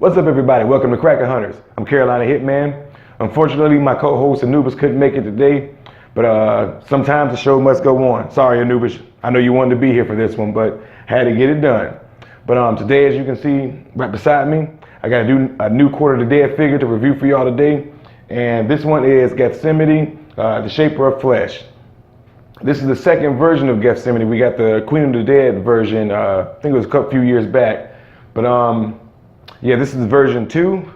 What's up, everybody? Welcome to Cracker Hunters. I'm Carolina Hitman. Unfortunately, my co-host Anubis couldn't make it today, but sometimes the show must go on. Sorry, Anubis. I know you wanted to be here for this one, but had to get it done. But today, as you can see right beside me, I got to do a new Quarter of the Dead figure to review for y'all today. And this one is Gethsemane, the Shaper of Flesh. This is the second version of Gethsemane. We got the Queen of the Dead version, I think it was a few years back. But yeah, this is version 2,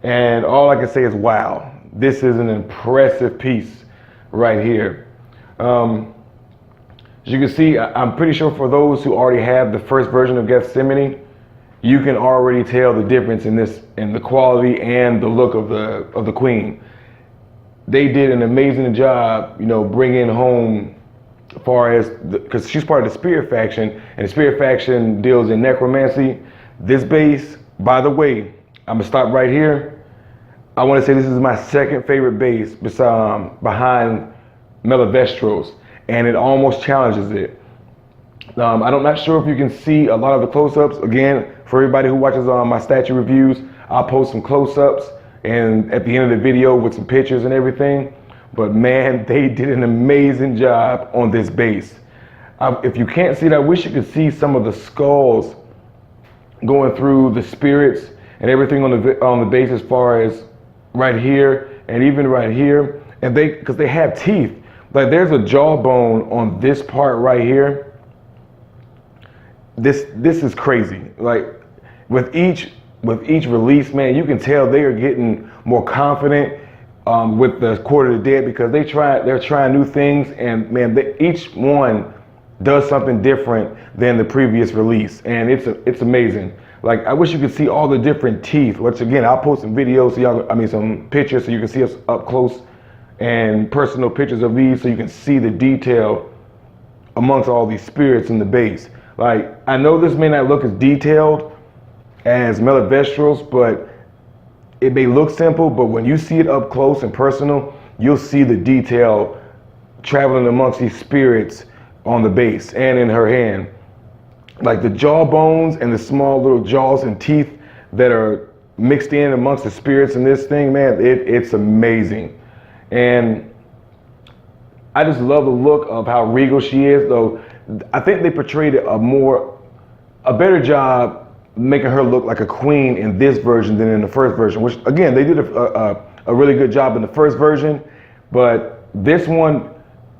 and all I can say is wow. This is an impressive piece right here. As you can see, I'm pretty sure for those who already have the first version of Gethsemane, you can already tell the difference in the quality and the look of the Queen. They did an amazing job, you know, bringing home as far as, because she's part of the Spirit faction, and the Spirit faction deals in necromancy. This base, by the way, I'm gonna stop right here. I want to say this is my second favorite base behind Melivestros, and it almost challenges it. I'm not sure if you can see a lot of the close-ups. Again, for everybody who watches my statue reviews, I'll post some close-ups and at the end of the video with some pictures and everything. But man, they did an amazing job on this base. If you can't see it, I wish you could see some of the skulls going through the spirits and everything on the base, as far as right here and even right here. And because they have teeth, like there's a jawbone on this part right here. This is crazy. Like with each release, man, you can tell they are getting more confident with the Quarter of the Dead, because they're trying new things, and man, each one does something different than the previous release, and it's amazing. Like, I wish you could see all the different teeth, which again, I'll post some videos, some pictures so you can see us up close, and personal pictures of these so you can see the detail amongst all these spirits in the base. Like, I know this may not look as detailed as Melivestros, but it may look simple, but when you see it up close and personal, you'll see the detail traveling amongst these spirits on the base and in her hand. Like the jawbones and the small little jaws and teeth that are mixed in amongst the spirits in this thing, man, it's amazing. And I just love the look of how regal she is, though. I think they portrayed a better job making her look like a queen in this version than in the first version, which again, they did a really good job in the first version, but this one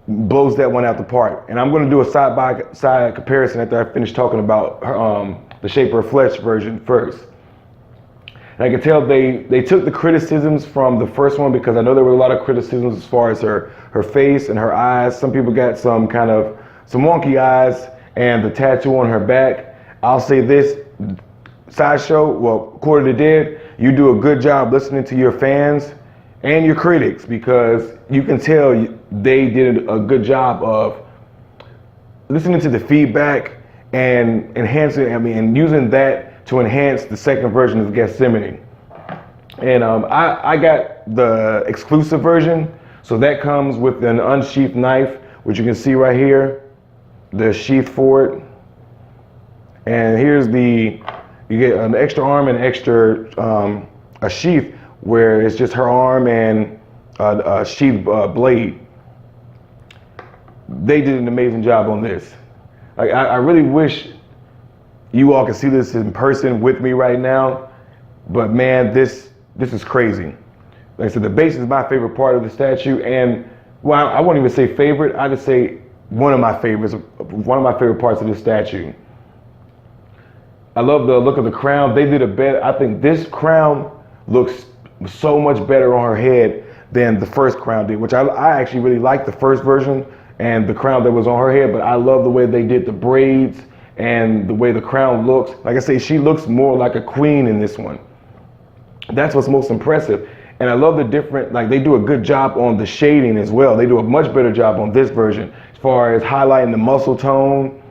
blows that one out the park. And I'm going to do a side-by-side comparison after I finish talking about her, the Shaper of Flesh version first. And I can tell they took the criticisms from the first one, because I know there were a lot of criticisms as far as her face and her eyes. Some people got some wonky eyes and the tattoo on her back. I'll say this, Quarter of the Dead, you do a good job listening to your fans and your critics, because you can tell they did a good job of listening to the feedback and and using that to enhance the second version of Gethsemane. And I got the exclusive version, so that comes with an unsheathed knife, which you can see right here, the sheath for it. And here's you get an extra arm and extra a sheath where it's just her arm and a sheath blade. They did an amazing job on this. Like, I really wish you all could see this in person with me right now, but man, this is crazy. Like I said, the base is my favorite part of the statue, and well, I won't even say favorite. I just say one of my favorite parts of the statue. I love the look of the crown. They did I think this crown looks so much better on her head than the first crown did, which I actually really liked the first version and the crown that was on her head, but I love the way they did the braids and the way the crown looks. Like I say, she looks more like a queen in this one. That's what's most impressive. And I love the different, like, they do a good job on the shading as well. They do a much better job on this version as far as highlighting the muscle tone,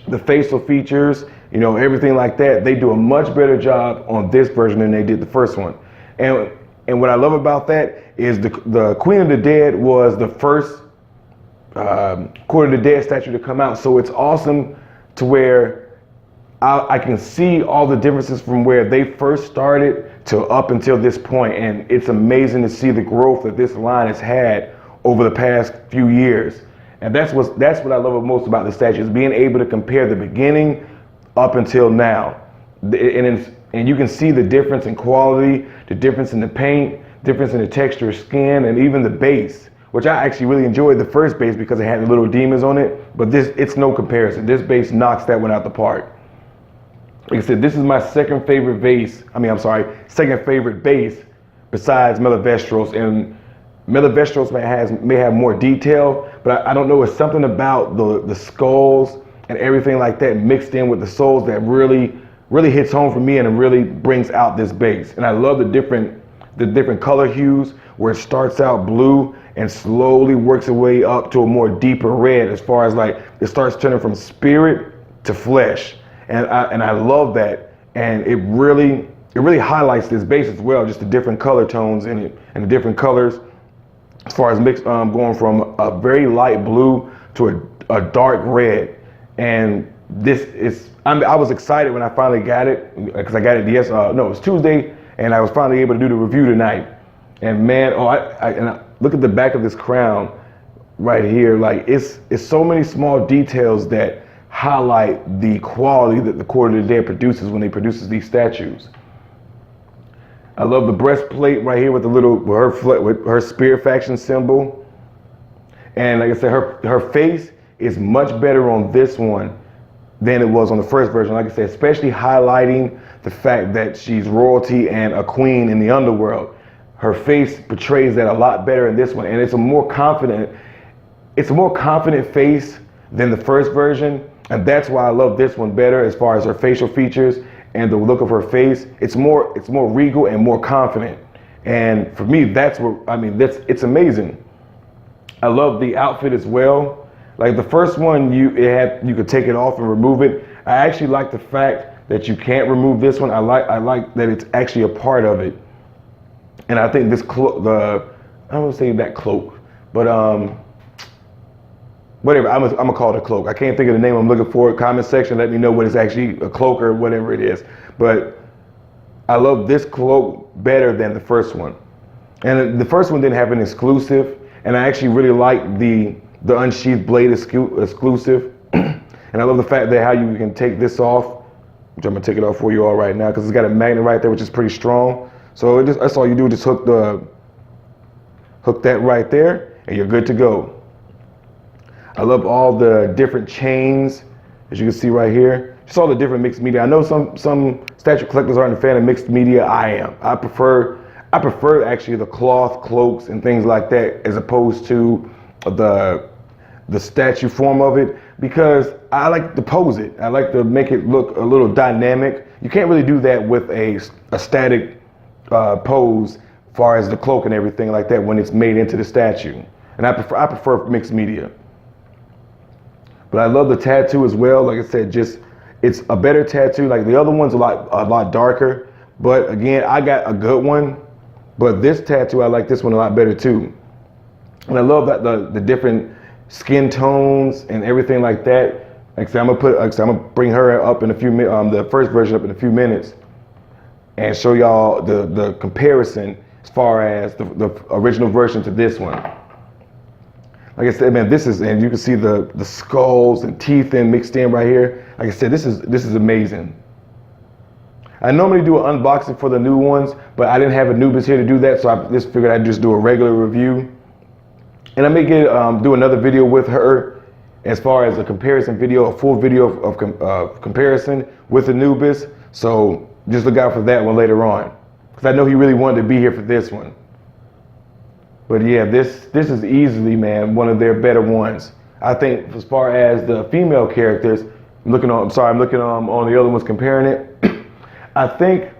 the facial features, you know, everything like that. They do a much better job on this version than they did the first one. And what I love about that is the Queen of the Dead was the first Quarter of the Dead statue to come out. So it's awesome to where I can see all the differences from where they first started to up until this point, and it's amazing to see the growth that this line has had over the past few years. And that's what I love most about the statues, being able to compare the beginning up until now. And you can see the difference in quality, the difference in the paint, difference in the texture of skin, and even the base, which I actually really enjoyed the first base because it had the little demons on it, but it's no comparison. This base knocks that one out the park. Like I said, this is my second favorite base besides Melivestros. And Melivestros may have more detail, but I don't know, it's something about the skulls and everything like that mixed in with the souls that really hits home for me, and it really brings out this base. And I love the different color hues, where it starts out blue and slowly works its way up to a more deeper red, as far as like it starts turning from spirit to flesh. And I love that, and it really highlights this base as well, just the different color tones in it and the different colors, as far as going from a very light blue to a dark red. And this is, I was excited when I finally got it, because I got it it was Tuesday, and I was finally able to do the review tonight. And man, I look at the back of this crown right here, like it's so many small details that highlight the quality that the Court of the Dead produces when they produces these statues. I love the breastplate right here with with her spear faction symbol. And like I said, her face is much better on this one than it was on the first version. Like I said, especially highlighting the fact that she's royalty and a queen in the underworld. Her face portrays that a lot better in this one, and it's a more confident face than the first version. And that's why I love this one better, as far as her facial features and the look of her face. It's more regal and more confident. And for me, it's amazing. I love the outfit as well. Like the first one, you could take it off and remove it. I actually like the fact that you can't remove this one. I like that it's actually a part of it. And I think this cloak, I don't want to say that cloak, but whatever, I'm gonna call it a cloak. I can't think of the name I'm looking for. Comment section, let me know what it's actually, a cloak or whatever it is. But I love this cloak better than the first one. And the first one didn't have an exclusive, and I actually really like the unsheathed blade exclusive. And I love the fact that how you can take this off, which I'm gonna take it off for you all right now, because it's got a magnet right there, which is pretty strong. So that's all you do, just hook that right there, and you're good to go. I love all the different chains, as you can see right here. Just all the different mixed media. I know some statue collectors aren't a fan of mixed media. I am. I prefer actually the cloth cloaks and things like that, as opposed to the statue form of it, because I like to pose it. I like to make it look a little dynamic. You can't really do that with a static pose, as far as the cloak and everything like that, when it's made into the statue. And I prefer mixed media. But I love the tattoo as well. Like I said, it's a better tattoo. Like the other one's a lot darker. But again, I got a good one. But this tattoo, I like this one a lot better too. And I love that the different skin tones and everything like that. Like I said, I'm gonna bring her up in a few minutes, the first version up in a few minutes, and show y'all the comparison as far as the original version to this one. Like I said, man, and you can see the skulls and teeth mixed in right here. Like I said, this is amazing. I normally do an unboxing for the new ones, but I didn't have Anubis here to do that, so I just figured I'd just do a regular review. And I may do another video with her, as far as a comparison video, a full video of comparison with Anubis. So just look out for that one later on, because I know he really wanted to be here for this one. But yeah, this is easily, man, one of their better ones. I think as far as the female characters, I'm looking on the other ones comparing it. I think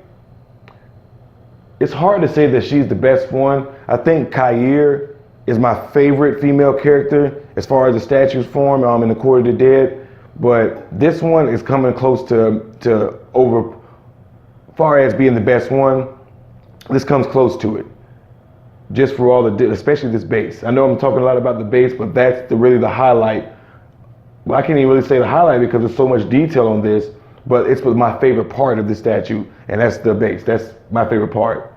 it's hard to say that she's the best one. I think Kair is my favorite female character as far as the statues form in the Court of the Dead. But this one is coming close to over, far as being the best one. This comes close to it. Just for all especially this base. I know I'm talking a lot about the base, but that's really the highlight. Well, I can't even really say the highlight because there's so much detail on this, but it's my favorite part of the statue, and that's the base. That's my favorite part.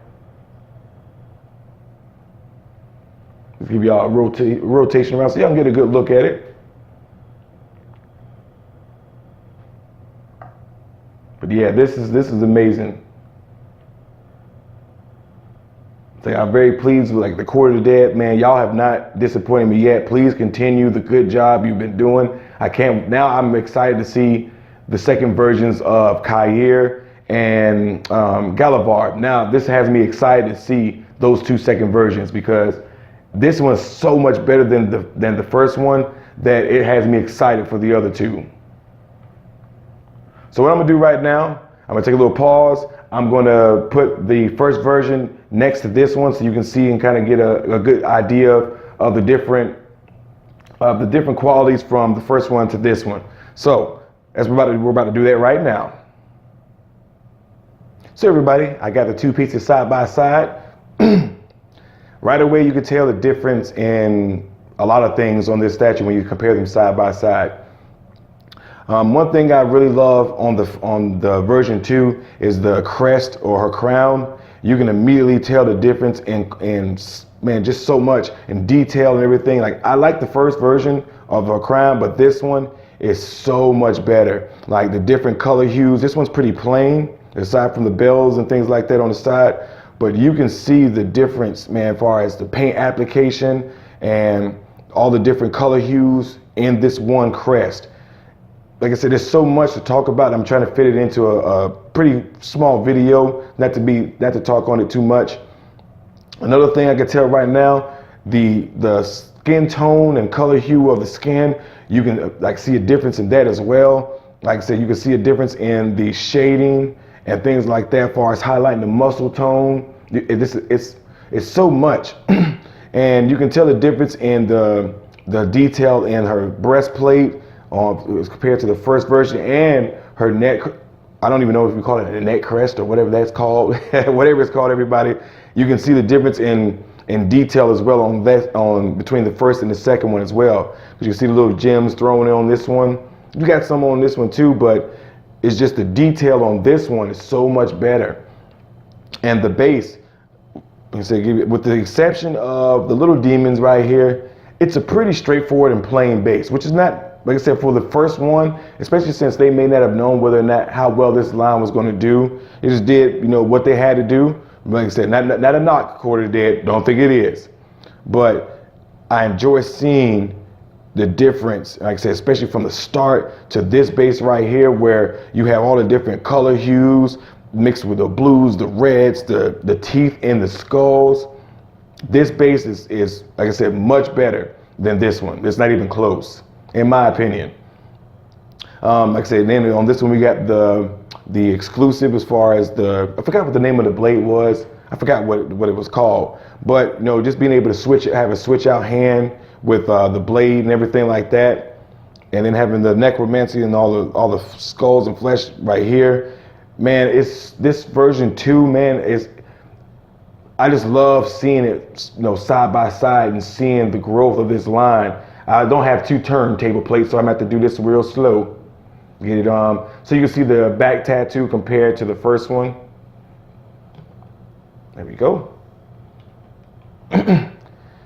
Let's give y'all a rotation around so y'all can get a good look at it. But yeah, this is amazing. So I'm very pleased with like the Court of the Dead, man. Y'all have not disappointed me yet. Please continue the good job you've been doing. I'm excited to see the second versions of Kair and Gallivar. Now this has me excited to see those two second versions, because this one's so much better than the first one that it has me excited for the other two. So what I'm gonna do right now, I'm gonna take a little pause. I'm gonna put the first version next to this one so you can see and kind of get a good idea of the different qualities from the first one to this one. So as we're about to do that right now. So everybody, I got the two pieces side by side. Right away you can tell the difference in a lot of things on this statue when you compare them side by side. One thing I really love on the version 2 is the crest or her crown. You can immediately tell the difference in man, just so much in detail and everything. Like, I like the first version of her crown, but this one is so much better. Like the different color hues. This one's pretty plain, aside from the bells and things like that on the side. But you can see the difference, man, as far as the paint application and all the different color hues in this one crest. Like I said, there's so much to talk about. I'm trying to fit it into a pretty small video, not to talk on it too much. Another thing I can tell right now, the skin tone and color hue of the skin, you can like see a difference in that as well. Like I said, you can see a difference in the shading and things like that, as far as highlighting the muscle tone. It's so much. And you can tell the difference in the detail in her breastplate compared to the first version, and her neck. I don't even know if you call it a neck crest or whatever that's called. Whatever it's called, everybody. You can see the difference in detail as well on between the first and the second one as well. Because you see the little gems thrown in on this one. You got some on this one too, but it's just the detail on this one is so much better. And the base, with the exception of the little demons right here, it's a pretty straightforward and plain base, which is not, like I said, for the first one, especially since they may not have known whether or not how well this line was going to do. They just did, what they had to do. Like I said, not a knock, Court of the Dead. Don't think it is. But I enjoy seeing the difference, like I said, especially from the start to this base right here, where you have all the different color hues mixed with the blues, the reds, the teeth in the skulls. This base is, like I said, much better than this one. It's not even close, in my opinion. Like I said, then on this one we got the exclusive as far as I forgot what the name of the blade was. I forgot what it was called. But just being able to have a switch out hand with the blade and everything like that, and then having the necromancy and all the skulls and flesh right here, man, this version 2, man, I just love seeing it, side by side and seeing the growth of this line. I don't have 2 turntable plates, so I'm gonna have to do this real slow. Get it so you can see the back tattoo compared to the first one. There we go.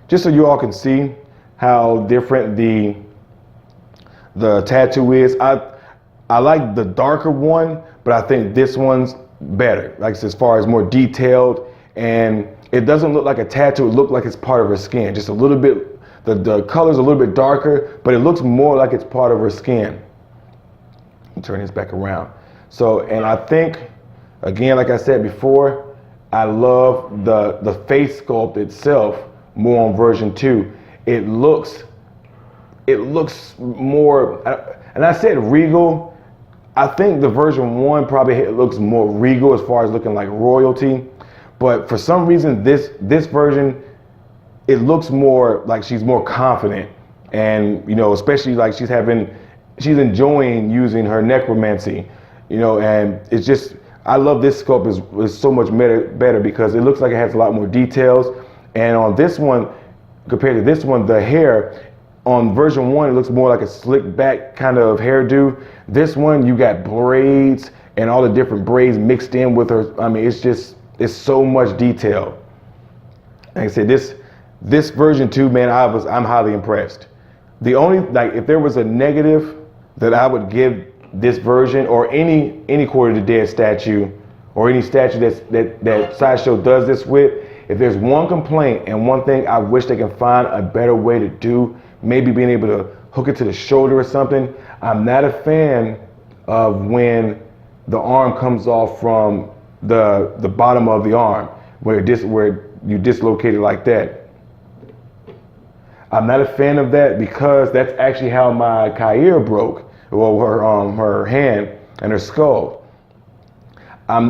Just so you all can see how different the tattoo is. I like the darker one, but I think this one's better. Like as far as more detailed, and it doesn't look like a tattoo. It looks like it's part of her skin. Just a little bit. The color's a little bit darker, but it looks more like it's part of her skin. Turn this back around. So, and I think, again, like I said before, I love the face sculpt itself more on version 2. It looks more, and I said regal. I think the version 1 probably looks more regal as far as looking like royalty. But for some reason, this version, it looks more like she's more confident, and especially like she's enjoying using her necromancy, and it's just, I love this sculpt is so much better because it looks like it has a lot more details. And on this one, compared to this one, the hair, on version 1, it looks more like a slick back kind of hairdo. This one, you got braids and all the different braids mixed in with her. I mean, it's so much detail. Like I said, this version 2, man, I'm highly impressed. The only, like, if there was a negative that I would give this version or any Quarter of the Dead statue or any statue that Sideshow does this with, if there's one complaint and one thing I wish they can find a better way to do, maybe being able to hook it to the shoulder or something. I'm not a fan of when the arm comes off from the bottom of the arm, where you dislocate it like that. I'm not a fan of that because that's actually how my Kair broke, well, her hand and her skull. We're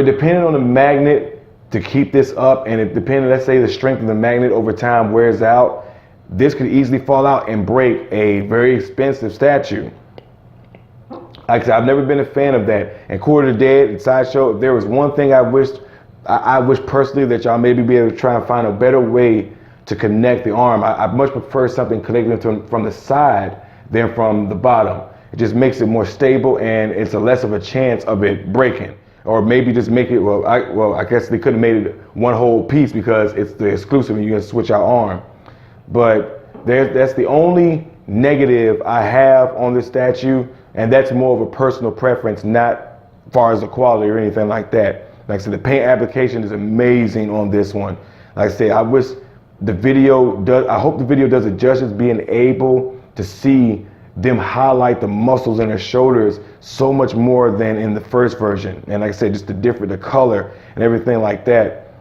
dependent on the magnet to keep this up, and it depending, let's say the strength of the magnet over time wears out, this could easily fall out and break a very expensive statue. Like I said, I've never been a fan of that. And Quarter of the Dead and Sideshow, if there was one thing I wish personally that y'all maybe be able to try and find a better way to connect the arm. I much prefer something connecting from the side than from the bottom. It just makes it more stable and it's a less of a chance of it breaking. Or maybe just make it, I guess they could have made it one whole piece because it's the exclusive and you can switch out arm. But that's the only negative I have on this statue, and that's more of a personal preference, not as far as the quality or anything like that. Like I said, the paint application is amazing on this one. Like I said, I hope the video does it justice being able to see them highlight the muscles in her shoulders so much more than in the first version. And like I said, just the color and everything like that.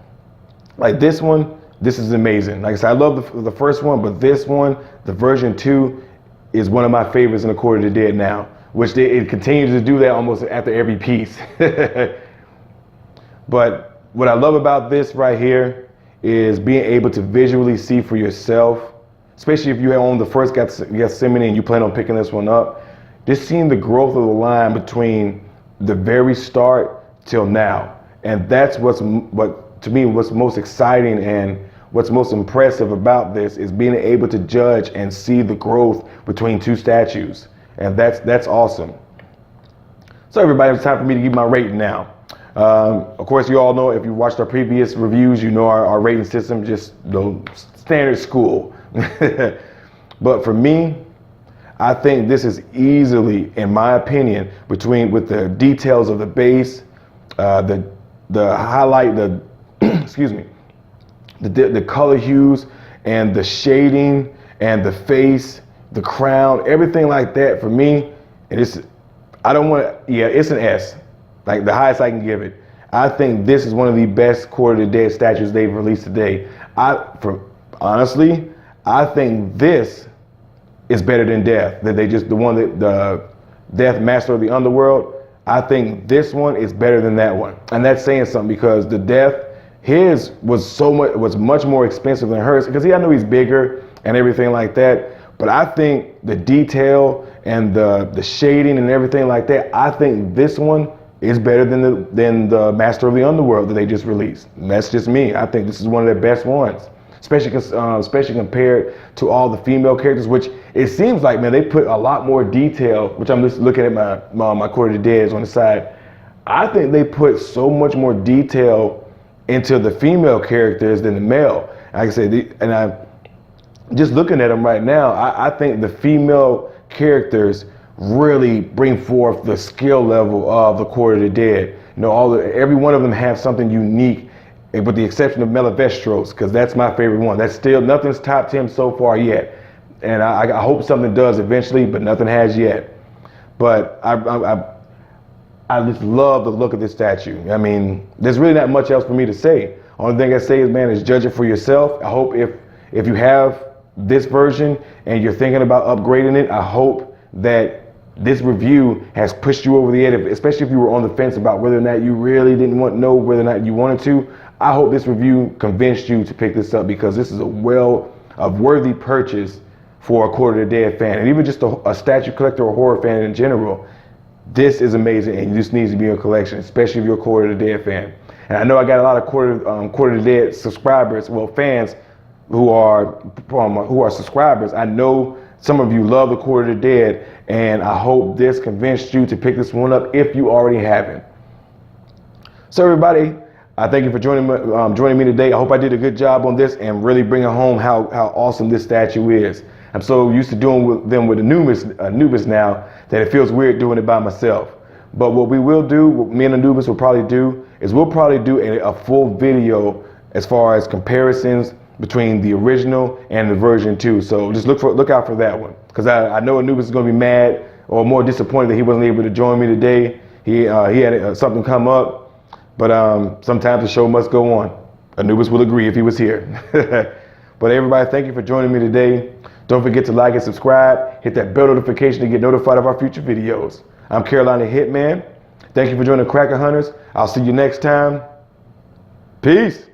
Like this one, this is amazing. Like I said, I love the first one, but this one, the version 2, is one of my favorites in the Quarter of the Dead now, which it continues to do that almost after every piece. But what I love about this right here is being able to visually see for yourself, especially if you own the first Gethsemane and you plan on picking this one up, just seeing the growth of the line between the very start till now. And that's what to me, what's most exciting and what's most impressive about this is being able to judge and see the growth between two statues. And that's awesome. So everybody, it's time for me to give my rating now. Of course, you all know, if you watched our previous reviews, you know our rating system, just standard school. But for me, I think this is easily, in my opinion, with the details of the base, the highlight, excuse me, the color hues and the shading and the face, the crown, everything like that. For me, it's an S, like the highest I can give it. I think this is one of the best Quarter of the Dead statues they've released today. Honestly, I think this is better than Death. The Death Master of the Underworld. I think this one is better than that one, and that's saying something because the Death, his was much more expensive than hers because I know he's bigger and everything like that. But I think the detail and the shading and everything like that, I think this one is better than the Master of the Underworld that they just released. And that's just me. I think this is one of their best ones, especially compared to all the female characters, which it seems like, man, they put a lot more detail, which I'm just looking at my Quarter of the Dead on the side. I think they put so much more detail into the female characters than the male. Like I said, just looking at them right now, I think the female characters really bring forth the skill level of the Quarter of the Dead. You know, every one of them have something unique, with the exception of Melivestros, because that's my favorite one. Nothing's topped him so far yet. And I hope something does eventually, but nothing has yet. But I just love the look of this statue. I mean, there's really not much else for me to say. Only thing I say is, man, is judge it for yourself. I hope if you have this version and you're thinking about upgrading it, I hope that this review has pushed you over the edge, especially if you were on the fence about whether or not you really didn't know whether or not you wanted to. I hope this review convinced you to pick this up, because this is a worthy purchase for a Quarter of the Dead fan, and even just a statue collector or horror fan in general. This is amazing, and this needs to be in your collection, especially if you're a Quarter of the Dead fan. And I know I got a lot of Quarter of the Dead subscribers, well, fans, who are subscribers. I know some of you love the Court of the Dead, and I hope this convinced you to pick this one up if you already haven't. So everybody, I thank you for joining me today. I hope I did a good job on this and really bringing home how awesome this statue is. I'm so used to doing them with Anubis now that it feels weird doing it by myself. But what we will do, what me and Anubis will probably do, is we'll probably do a full video as far as comparisons between the original and the version 2. So just look out for that one, because I know Anubis is going to be mad or more disappointed that he wasn't able to join me today. He had something come up, but sometimes the show must go on. Anubis will agree if he was here. But everybody, thank you for joining me today. Don't forget to like and subscribe. Hit that bell notification to get notified of our future videos. I'm Carolina Hitman. Thank you for joining Cracker Hunters. I'll see you next time. Peace.